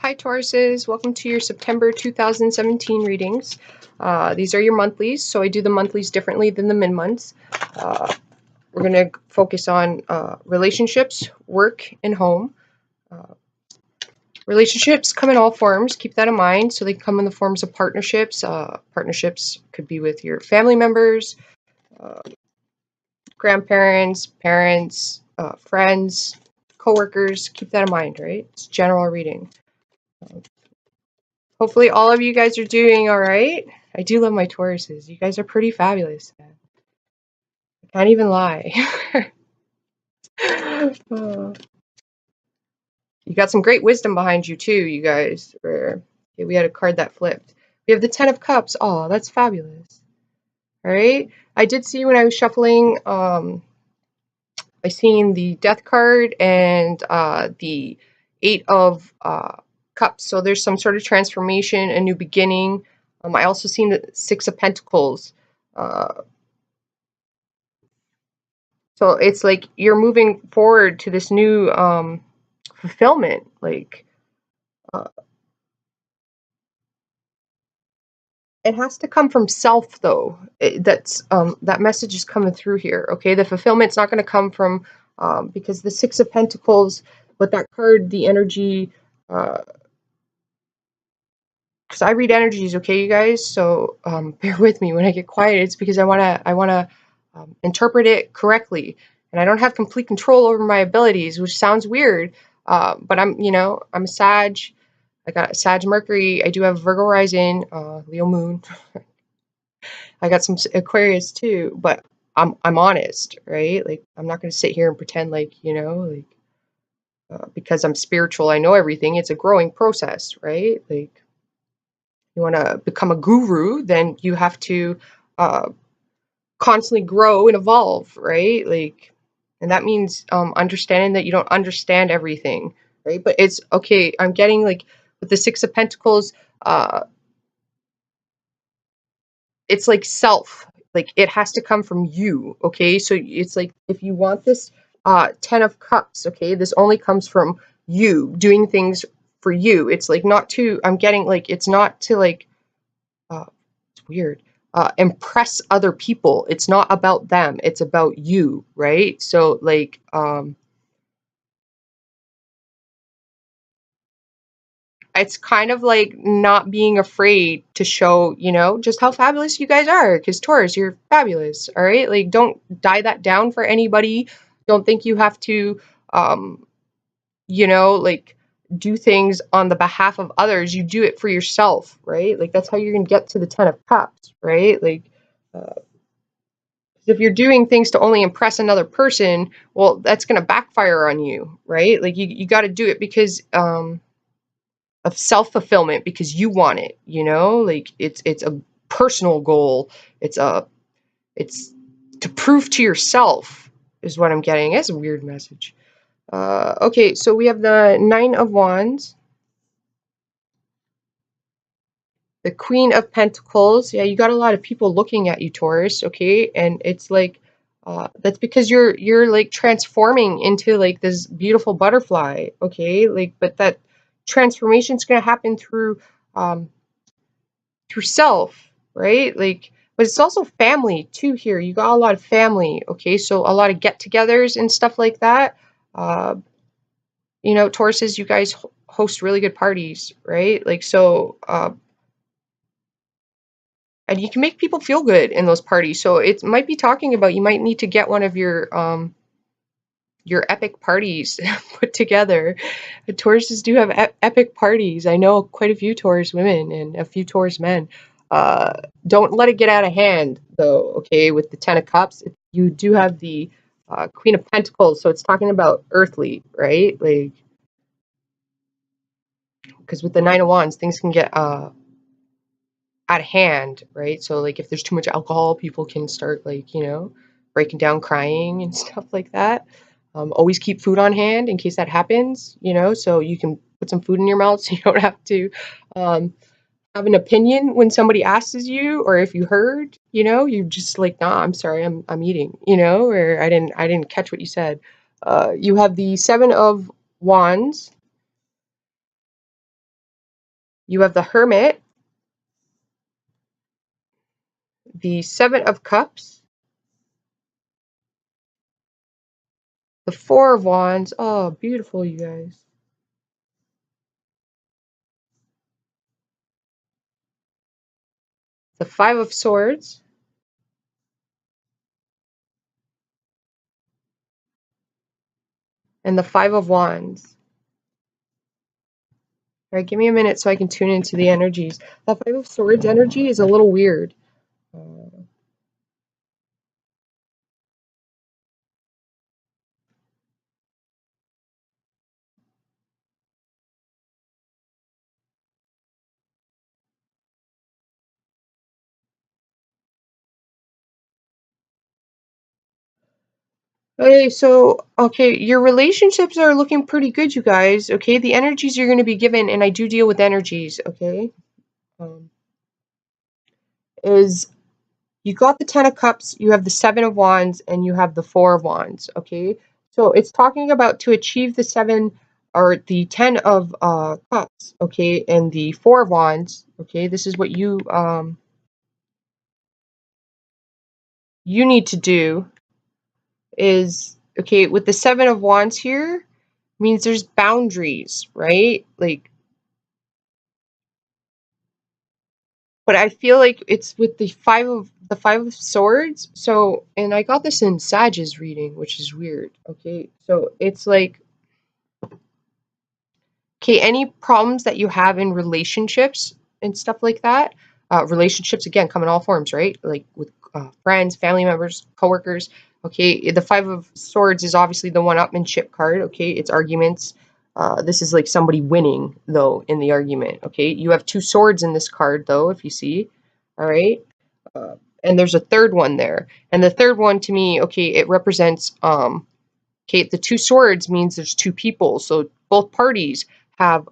Hi Tauruses, welcome to your September 2017 readings. These are your monthlies, so I do the monthlies differently than the min-months. We're going to focus on relationships, work, and home. Relationships come in all forms, keep that in mind. So they come in the forms of partnerships. Partnerships could be with your family members, grandparents, parents, friends, coworkers. Keep that in mind, right? It's general reading. Hopefully all of you guys are doing all right. I do love my Tauruses. You guys are pretty fabulous. I can't even lie. Oh. You got some great wisdom behind you too, you guys. Okay, we had a card that flipped. We have the Ten of Cups. Oh, that's fabulous. All right. I did see when I was shuffling, I seen the Death card and the Eight of Cups. So there's some sort of transformation, a new beginning. I also seen the Six of Pentacles. So it's like you're moving forward to this new fulfillment. Like it has to come from self, though. That message is coming through here. Okay, the fulfillment's not going to come from because the Six of Pentacles, with that card, the energy. Because I read energies, okay, you guys. So bear with me when I get quiet. It's because I wanna interpret it correctly, and I don't have complete control over my abilities, which sounds weird. But I'm a Sag. I got Sag Mercury. I do have Virgo rising, Leo moon. I got some Aquarius too, but I'm honest, right? Like I'm not gonna sit here and pretend like because I'm spiritual, I know everything. It's a growing process, right? Like you want to become a guru, then you have to constantly grow and evolve, right? Like, and that means understanding that you don't understand everything, right? But it's okay. I'm getting like with the Six of Pentacles, it's like self, like it has to come from you, okay? So it's like if you want this Ten of Cups, okay, this only comes from you doing things for you. It's like not to, I'm getting like, it's not to like, it's weird, impress other people. It's not about them, it's about you, right? So like it's kind of like not being afraid to show, just how fabulous you guys are, because Taurus, you're fabulous, all right? Like don't die that down for anybody. Don't think you have to um like do things on the behalf of others. You do it for yourself, right? Like that's how you're gonna get to the Ten of Cups, right? Like if you're doing things to only impress another person, well, that's going to backfire on you, right? Like you got to do it because of self-fulfillment, because you want it, like it's a personal goal. It's to prove to yourself is what I'm getting. It's a weird message. Okay, so we have the Nine of Wands, the Queen of Pentacles. Yeah, you got a lot of people looking at you, Taurus, okay? And it's like that's because you're like transforming into like this beautiful butterfly, okay? Like, but that transformation is going to happen through self, right? Like, but it's also family too here. You got a lot of family, okay? So a lot of get-togethers and stuff like that. Uh, Tauruses, you guys host really good parties, right? Like, so and you can make people feel good in those parties. So it might be talking about you might need to get one of your epic parties put together. Tauruses do have epic parties. I know quite a few Taurus women and a few Taurus men. Don't let it get out of hand, though. Okay, with the Ten of Cups, you do have the Queen of Pentacles, so it's talking about earthly, right? Like, because with the Nine of Wands, things can get out of hand, right? So like if there's too much alcohol, people can start like, breaking down crying and stuff like that. Always keep food on hand in case that happens, so you can put some food in your mouth so you don't have to have an opinion when somebody asks you, or if you heard, you're just like, nah, I'm sorry, I'm eating, or I didn't catch what you said. You have the Seven of Wands. You have the Hermit, the Seven of Cups, the Four of Wands. Oh, beautiful, you guys. The Five of Swords, and the Five of Wands. All right, give me a minute so I can tune into the energies. The Five of Swords energy is a little weird. Okay, so, okay, your relationships are looking pretty good, you guys. Okay, the energies you're going to be given, and I do deal with energies, okay, um, is you got the Ten of Cups, you have the Seven of Wands, and you have the Four of Wands, okay? So it's talking about to achieve the Seven or the Ten of Cups, okay, and the Four of Wands, okay? This is what you need to do is, okay, with the Seven of Wands here, means there's boundaries, right? Like, but I feel like it's with the Five of Swords. So, and I got this in Sag's reading, which is weird. Okay, so it's like, okay, any problems that you have in relationships and stuff like that. Relationships again come in all forms, right? Like with friends, family members, coworkers. Okay, the Five of Swords is obviously the one-upmanship card. Okay, it's arguments. This is like somebody winning though in the argument. Okay, you have two swords in this card though, if you see. All right, and there's a third one there, and the third one to me, okay, it represents okay, the two swords means there's two people, so have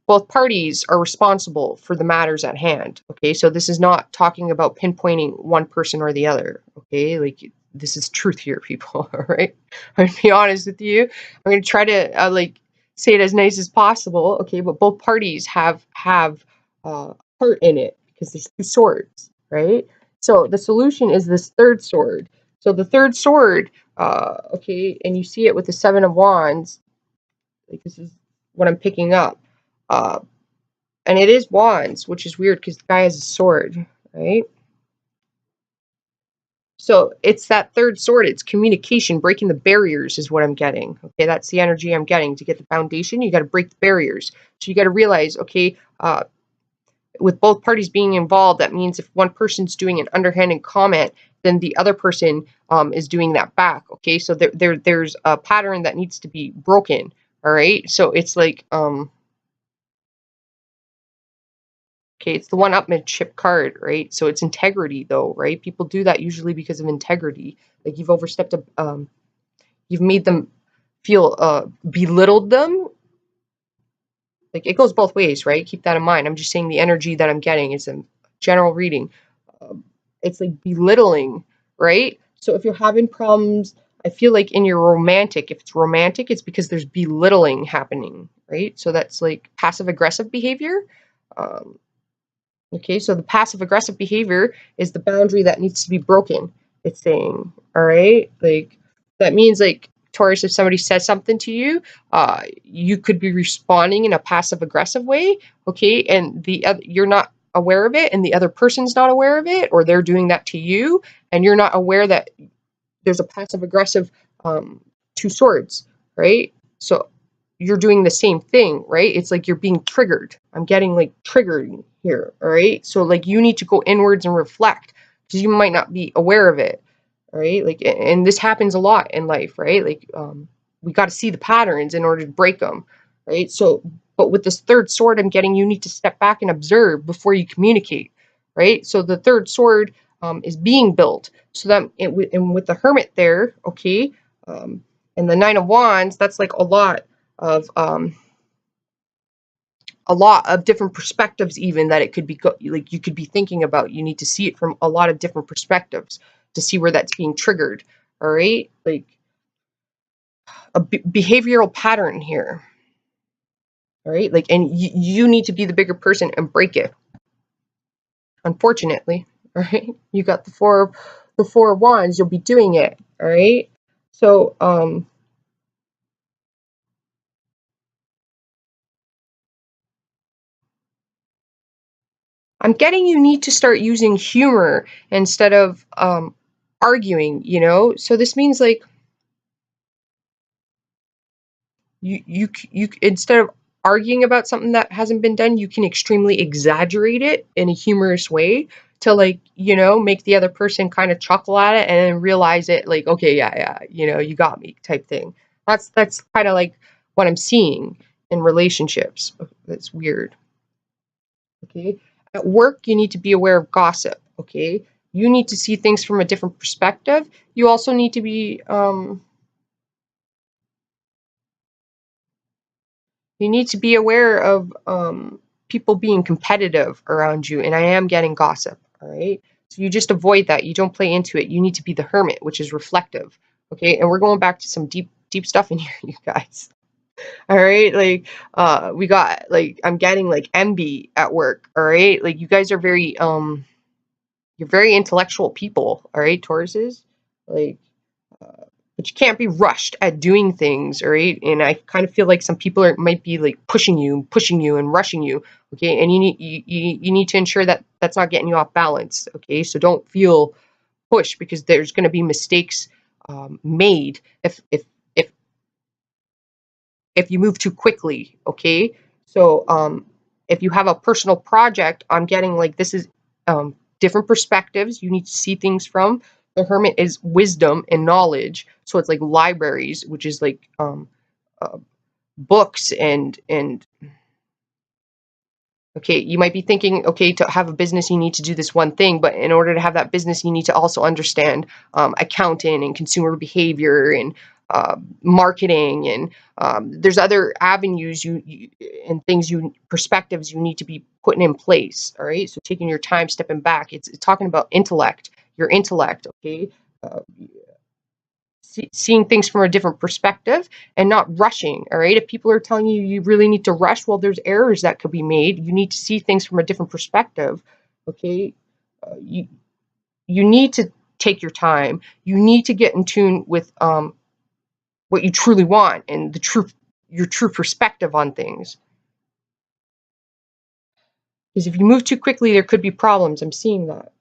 both parties are responsible for the matters at hand. Okay, so this is not talking about pinpointing one person or the other. Okay, like this is truth here, people. All right, I'm gonna be honest with you. I'm gonna try to like say it as nice as possible. Okay, but both parties have part in it because there's two swords, right? So the solution is this third sword. So the third sword, okay, and you see it with the Seven of Wands. Like this is what I'm picking up. Uh, and it is wands, which is weird because the guy has a sword, right? So it's that third sword. It's communication, breaking the barriers is what I'm getting. Okay, that's the energy I'm getting. To get the foundation, you got to break the barriers. So you got to realize, okay, with both parties being involved, that means if one person's doing an underhanded comment, then the other person is doing that back. Okay, so there's a pattern that needs to be broken. All right, so it's like okay, it's the one-upmanship card, right? So it's integrity, though, right? People do that usually because of integrity. Like you've overstepped, you've made them feel, belittled them. Like it goes both ways, right? Keep that in mind. I'm just saying the energy that I'm getting is a general reading. Um, it's like belittling, right? So if you're having problems, I feel like in your romantic, if it's romantic, it's because there's belittling happening, right? So that's like passive aggressive behavior. Um, Okay, so the passive aggressive behavior is the boundary that needs to be broken. It's saying, all right, like that means like Taurus, if somebody says something to you, you could be responding in a passive aggressive way, okay, and you're not aware of it, and the other person's not aware of it, or they're doing that to you, and you're not aware that there's a passive aggressive two swords, right? So you're doing the same thing, right? It's like you're being triggered. I'm getting like triggered here, all right? So like you need to go inwards and reflect because you might not be aware of it, right? Like, and this happens a lot in life, right? Like, we got to see the patterns in order to break them, right? So, but with this third sword I'm getting, you need to step back and observe before you communicate, right? So the third sword is being built. So that, and with the Hermit there, okay, and the Nine of Wands, that's like of a lot of different perspectives even that it could be like you could be thinking about. You need to see it from a lot of different perspectives to see where that's being triggered. All right, like a behavioral pattern here. all right? Like, and you need to be the bigger person and break it. Unfortunately, all right? You got the four of wands, you'll be doing it, all right? So, I'm getting you need to start using humor instead of arguing, you know? So this means like you instead of arguing about something that hasn't been done, you can extremely exaggerate it in a humorous way to, like, you know, make the other person kind of chuckle at it and then realize it, like, okay, yeah, yeah, you know, you got me type thing. That's kind of like what I'm seeing in relationships. That's weird. Okay. At work, you need to be aware of gossip. Okay. You need to see things from a different perspective. You also need to be you need to be aware of people being competitive around you, and I am getting gossip. All right. So you just avoid that. You don't play into it. You need to be the hermit, which is reflective. Okay. And we're going back to some deep stuff in here, you guys. All right. Like, we got, like, I'm getting like envy at work. All right. Like, you guys are very you're very intellectual people, all right, Tauruses? Like, but you can't be rushed at doing things, all right? And I kind of feel like some people might be like pushing you, and rushing you, okay? And you need to ensure that that's not getting you off balance, okay? So don't feel pushed because there's going to be mistakes made if if you move too quickly, okay? So if you have a personal project, I'm getting like this is different perspectives you need to see things from. The hermit is wisdom and knowledge, so it's like libraries, which is like uh, books and okay, you might be thinking, okay, to have a business, you need to do this one thing, but in order to have that business, you need to also understand accounting and consumer behavior and marketing, and there's other avenues and things perspectives you need to be putting in place. All right, so taking your time, stepping back. It's talking about intellect, your intellect. Okay, uh, seeing things from a different perspective and not rushing. All right, if people are telling you you really need to rush, well, there's errors that could be made. You need to see things from a different perspective. Okay, you need to take your time. You need to get in tune with what you truly want and the truth, your true perspective on things. Because if you move too quickly, there could be problems. I'm seeing that.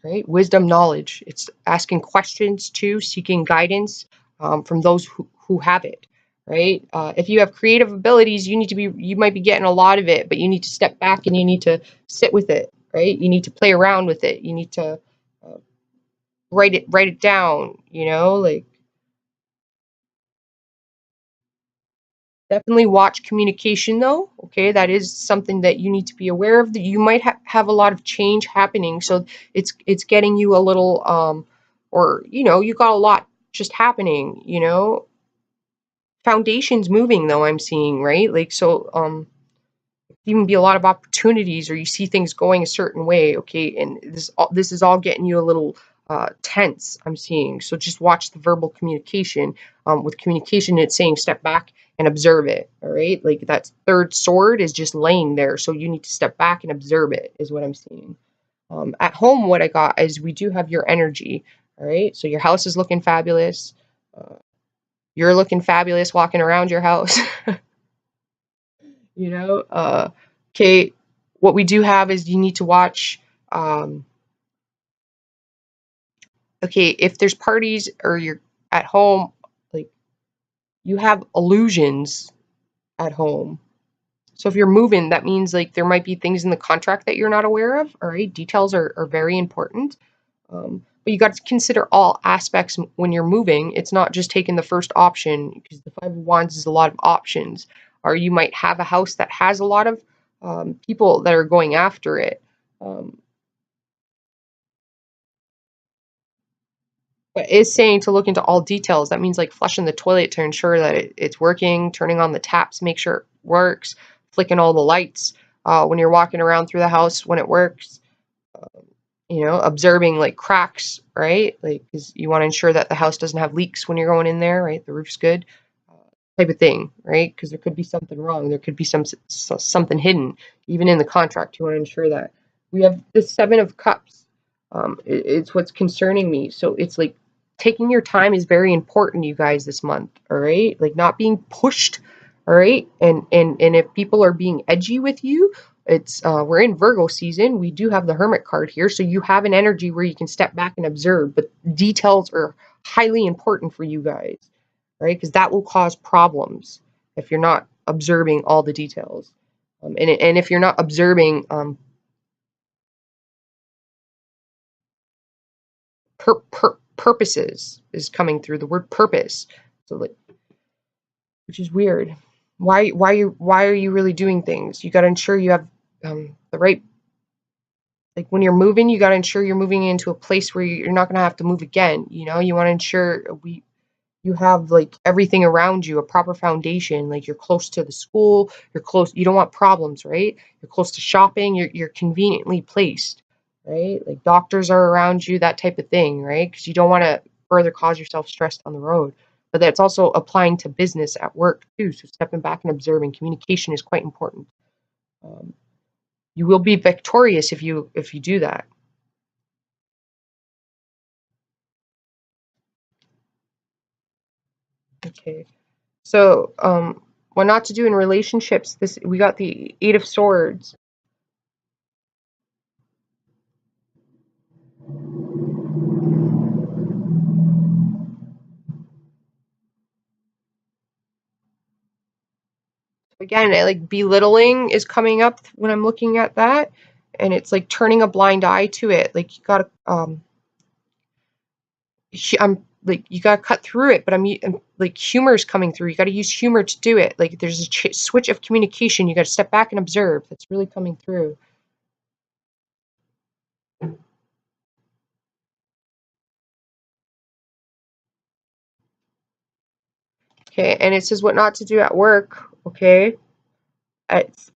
Right? Wisdom, knowledge. It's asking questions too, seeking guidance from those who have it. Right? If you have creative abilities, you might be getting a lot of it, but you need to step back and you need to sit with it. Right? You need to play around with it. You need to uh, write it down. You know, like, definitely watch communication though. Okay, that is something that you need to be aware of. That you might have a lot of change happening, so it's getting you a little or you know, you got a lot just happening. You know, foundations moving though. I'm seeing, right, like, so even be a lot of opportunities, or you see things going a certain way. Okay, and this is all getting you a little tense. I'm seeing, so just watch the verbal communication. With communication, it's saying step back and observe it. All right, like that third sword is just laying there, so you need to step back and observe it, is what I'm seeing. At home, what I got is we do have your energy. All right, so your house is looking fabulous. uh, you're looking fabulous walking around your house. You know, okay, what we do have is you need to watch, um, okay, if there's parties or you're at home, like, you have illusions at home. So if you're moving, that means like there might be things in the contract that you're not aware of. All right, details are very important. But you got to consider all aspects when you're moving. It's not just taking the first option, because the Five of Wands is a lot of options. Or you might have a house that has a lot of people that are going after it. Um, but is saying to look into all details. That means like flushing the toilet to ensure that it's working, turning on the taps, make sure it works, flicking all the lights when you're walking around through the house when it works. You know, observing like cracks, right? Like, because you want to ensure that the house doesn't have leaks when you're going in there, right? The roof's good. type of thing, right? Because there could be something wrong. There could be something hidden, even in the contract. You want to ensure that. We have the Seven of Cups. It's what's concerning me. So it's like taking your time is very important, you guys, this month. All right, like not being pushed. All right, and if people are being edgy with you, it's we're in Virgo season. We do have the Hermit card here, so you have an energy where you can step back and observe. But details are highly important for you guys, right? Because that will cause problems if you're not observing all the details. And if you're not observing purposes is coming through the word purpose, so like, which is weird. Why are you really doing things? You got to ensure you have the right, like when you're moving, you got to ensure you're moving into a place where you're not going to have to move again. You know, you want to ensure you have like everything around you, a proper foundation, like you're close to the school, you're close, you don't want problems, right? You're close to shopping, you're conveniently placed, right? Like doctors are around you, that type of thing, right? Because you don't want to further cause yourself stress on the road. But that's also applying to business at work too. So stepping back and observing, communication is quite important. um, you will be victorious if you do that. Okay. So what not to do in relationships, this we got the Eight of Swords. Again, like belittling is coming up when I'm looking at that, and it's like turning a blind eye to it. Like you gotta, I'm like you gotta cut through it, but I'm like humor is coming through. You gotta use humor to do it. Like there's a switch of communication. You gotta step back and observe. That's really coming through. Okay, and it says what not to do at work. Okay, it's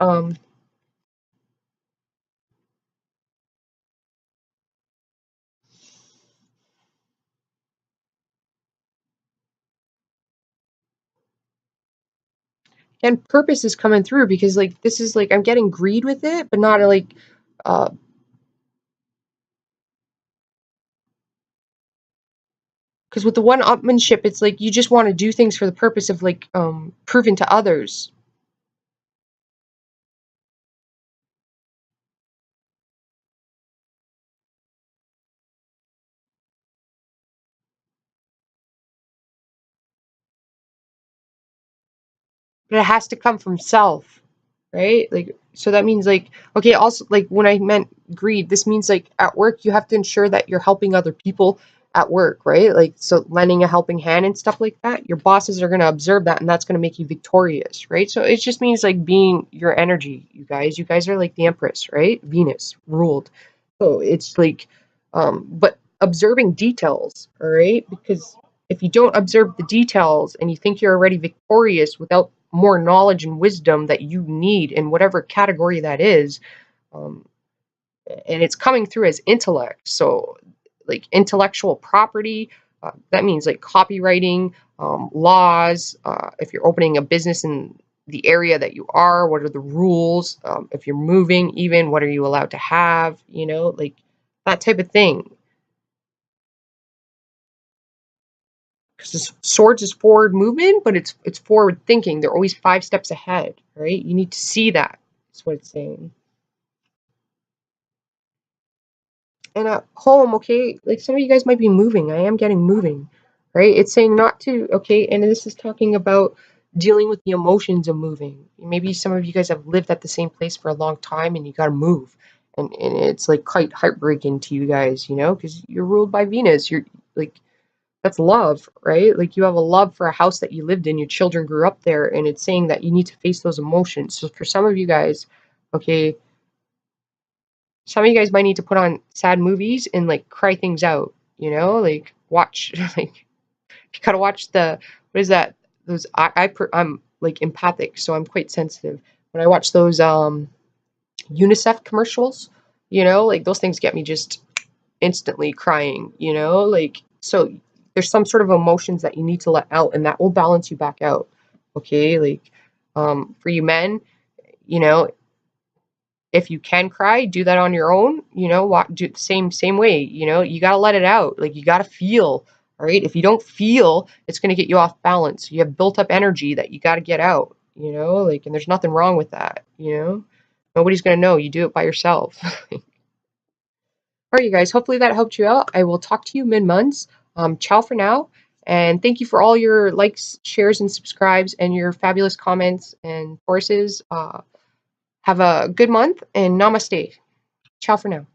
and purpose is coming through because like this is like I'm getting greed with it, but not like uh because with the one upmanship, it's like you just want to do things for the purpose of like proving to others. But it has to come from self, right? Like so that means like okay, also like when I meant greed, this means like at work you have to ensure that you're helping other people at work, right? Like so lending a helping hand and stuff like that. Your bosses are going to observe that and that's going to make you victorious, right? So it just means like being your energy, you guys. You guys are like the empress, right? Venus ruled. So it's like but observing details, all right? Because if you don't observe the details and you think you're already victorious without more knowledge and wisdom that you need in whatever category that is, um, and it's coming through as intellect. So, like intellectual property, that means like copywriting, laws. If you're opening a business in the area that you are, what are the rules? If you're moving, even what are you allowed to have? You know, like that type of thing. Because swords is forward movement, but it's forward thinking. They're always 5 steps ahead, right? You need to see that. That's what it's saying. And at home, okay, like some of you guys might be moving. I am getting moving, right? It's saying not to, okay, and this is talking about dealing with the emotions of moving. Maybe some of you guys have lived at the same place for a long time and you got to move. And it's like quite heartbreaking to you guys, you know, because you're ruled by Venus. You're like, that's love, right? Like you have a love for a house that you lived in, your children grew up there, and it's saying that you need to face those emotions. So for some of you guys, okay, some of you guys might need to put on sad movies and like cry things out, you know, like watch like you gotta watch the what is that? Those I'm like empathic, so I'm quite sensitive. When I watch those UNICEF commercials, you know, like those things get me just instantly crying, you know, like so there's some sort of emotions that you need to let out and that will balance you back out. Okay, like for you men, you know, if you can cry, do that on your own. You know, do the same way. You know, you gotta let it out. Like you gotta feel. All right. If you don't feel, it's gonna get you off balance. You have built up energy that you gotta get out. You know, like, and there's nothing wrong with that. You know, nobody's gonna know. You do it by yourself. All right, you guys. Hopefully that helped you out. I will talk to you mid-months. Ciao for now. And thank you for all your likes, shares, and subscribes, and your fabulous comments and courses. Have a good month and namaste. Ciao for now.